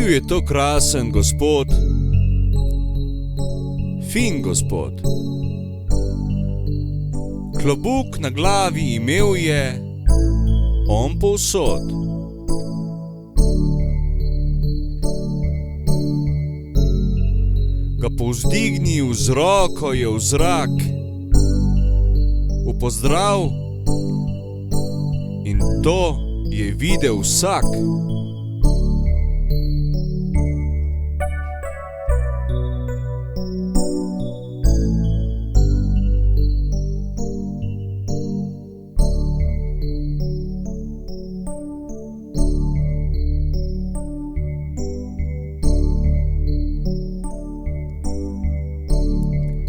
Bil je to krasen gospod, fin gospod. Klobuk na glavi imel je, on povsod. Ga povzdignil z roko je v zrak, v pozdrav, in to je videl vsak.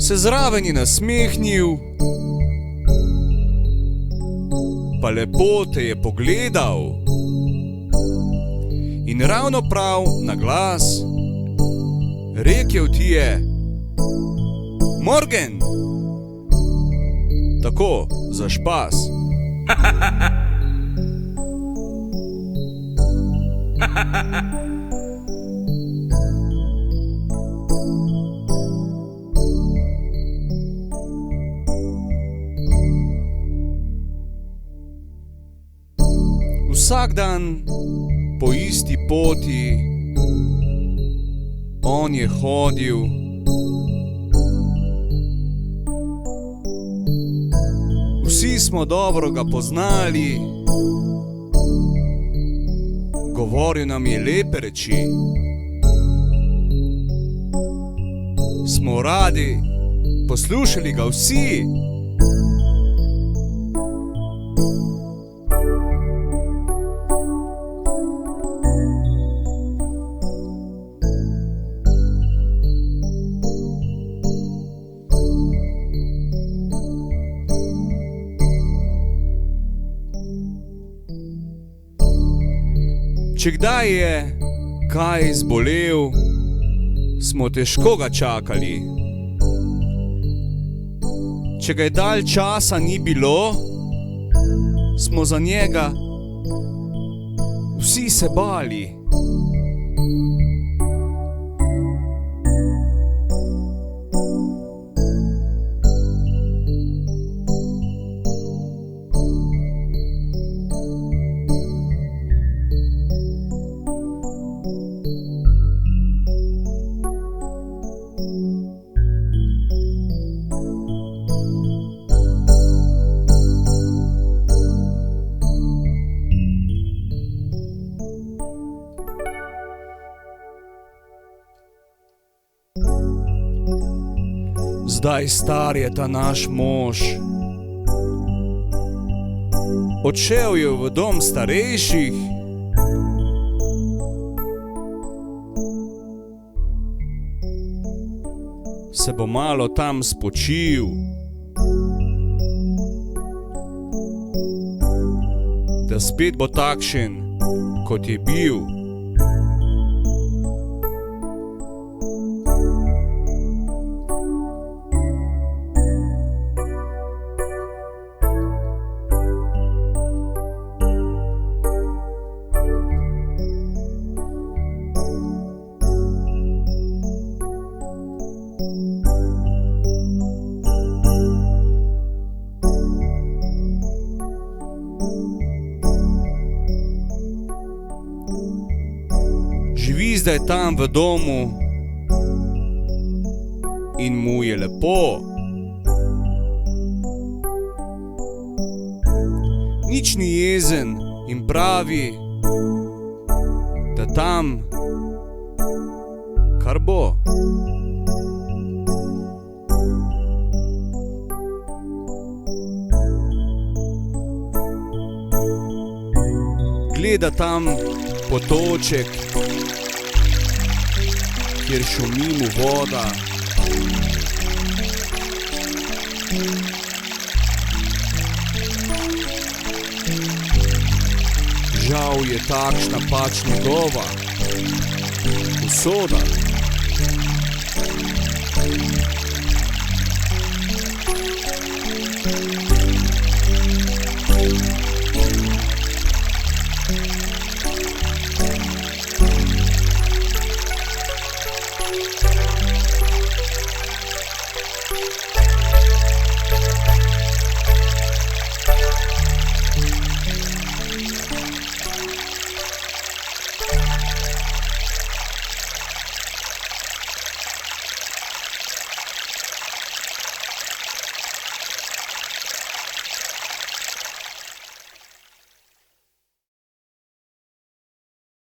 Se zraven je nasmehnil, pa lepo te je pogledal in ravno prav na glas rekel ti je: Morgen! Tako, za špas. Vsak dan po isti poti on je hodil, vsi smo dobro ga poznali, govoril nam je lepe reči, smo radi poslušali ga vsi. Če kdaj je kaj zbolel, smo težko ga čakali. Če ga je dalj časa ni bilo, smo za njega vsi se bali. Zdaj star je ta naš mož, odšel je v dom starejših, se bo malo tam spočil, da spet bo takšen, kot je bil. Živi zdaj tam v domu in mu je lepo. Nič ni jezen in pravi, da tam kar bo. Gleda tam potoček, kjer šumi mu voda. Žal je takšna pač njegova usoda.